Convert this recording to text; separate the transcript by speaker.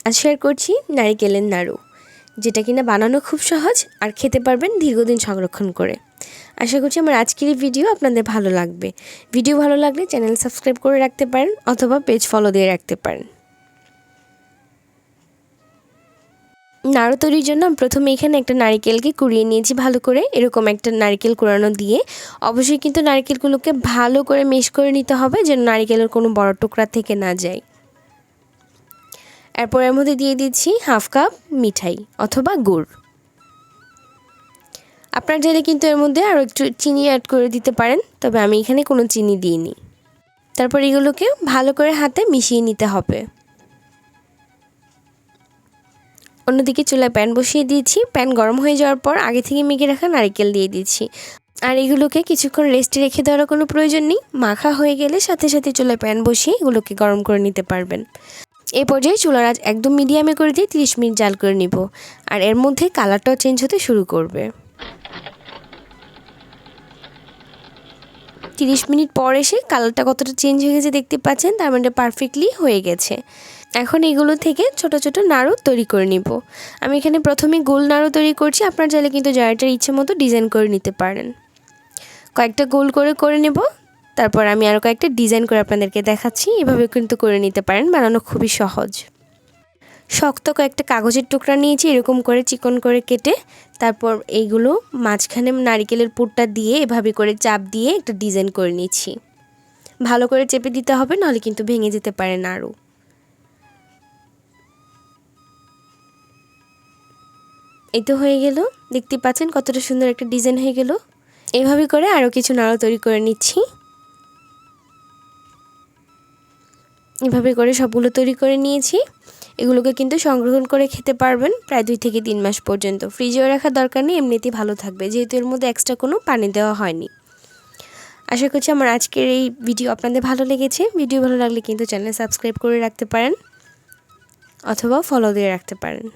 Speaker 1: আজ শেয়ার করছি নারিকেলের নাড়ু, যেটা কিনা বানানো খুব সহজ আর খেতে পারবেন দীর্ঘদিন সংরক্ষণ করে। আশা করছি আমার আজকের এই ভিডিও আপনাদের ভালো লাগবে। ভিডিও ভালো লাগলে চ্যানেল সাবস্ক্রাইব করে রাখতে পারেন অথবা পেজ ফলো দিয়ে রাখতে পারেন। নাড়ু তৈরির জন্য আমি প্রথমে এখানে একটা নারিকেলকে কুড়িয়ে নিয়েছি ভালো করে। এরকম একটা নারিকেল কুড়ানো দিয়ে অবশ্যই কিন্তু নারিকেলগুলোকে ভালো করে মেশ করে নিতে হবে, যেন নারিকেলের কোনো বড় টুকরা থেকে না যায়। এরপর এর মধ্যে দিয়ে দিচ্ছি হাফ কাপ মিঠাই অথবা গুড়। আপনার চাইলে কিন্তু এর মধ্যে আরও একটু চিনি অ্যাড করে দিতে পারেন, তবে আমি এখানে কোনো চিনি দিইনি। তারপর এগুলোকে ভালো করে হাতে মিশিয়ে নিতে হবে। অন্যদিকে চুলায় প্যান বসিয়ে দিয়েছি। প্যান গরম হয়ে যাওয়ার পর আগে থেকে মেখে রাখা নারকেল দিয়ে দিচ্ছি। আর এগুলোকে কিছুক্ষণ রেস্টে রেখে দেওয়ার কোনো প্রয়োজন নেই। মাখা হয়ে গেলে সাথে সাথে চুলায় প্যান বসিয়ে এগুলোকে গরম করে নিতে পারবেন। এই পর্যায়ে চুলার আঁচ একদম মিডিয়ামে করে দিয়ে 30 মিনিট জাল করে নিব। আর এর মধ্যে কালারটাও চেঞ্জ হতে শুরু করবে। 30 মিনিট পর এসে কালারটা কতটা চেঞ্জ হয়ে গেছে দেখতে পাচ্ছেন, তার মানে পারফেক্টলি হয়ে গেছে। এখন এগুলো থেকে ছোট ছোট নাড়ু তৈরি করে নিব। আমি এখানে প্রথমে গোল নাড়ু তৈরি করছি। আপনার চাইলে কিন্তু যার ইচ্ছে মতো ডিজাইন করে নিতে পারেন। কয়েকটা গোল করে নেব। তারপর আমি আরও কয়েকটা ডিজাইন করে আপনাদেরকে দেখাচ্ছি। এভাবে কিন্তু করে নিতে পারেন, বানানো খুবই সহজ। শক্ত কয়েকটা কাগজের টুকরা নিয়েছি এরকম করে চিকন করে কেটে। তারপর এইগুলো মাঝখানে নারিকেলের পুরটা দিয়ে এভাবে করে চাপ দিয়ে একটা ডিজাইন করে নিচ্ছি। ভালো করে চেপে দিতে হবে, নাহলে কিন্তু ভেঙে যেতে পারে নাড়ু। এই তো হয়ে গেল, দেখতে পাচ্ছেন কতটা সুন্দর একটা ডিজাইন হয়ে গেল। এইভাবে করে আরও কিছু নাড়ু তৈরি করে নিচ্ছি। এভাবে করে সবগুলো তৈরি করে নিয়েছি। এগুলোকে কিন্তু সংরক্ষণ করে খেতে পারবেন প্রায় 2 থেকে 3 মাস পর্যন্ত। ফ্রিজেও রাখার দরকার নেই, এমনিতেই ভালো থাকবে, যেহেতু এর মধ্যে এক্সট্রা কোনো পানি দেওয়া হয়নি। আশা করছি আমার আজকের এই ভিডিও আপনাদের ভালো লেগেছে। ভিডিও ভালো লাগলে কিন্তু চ্যানেল সাবস্ক্রাইব করে রাখতে পারেন অথবা ফলো দিয়ে রাখতে পারেন।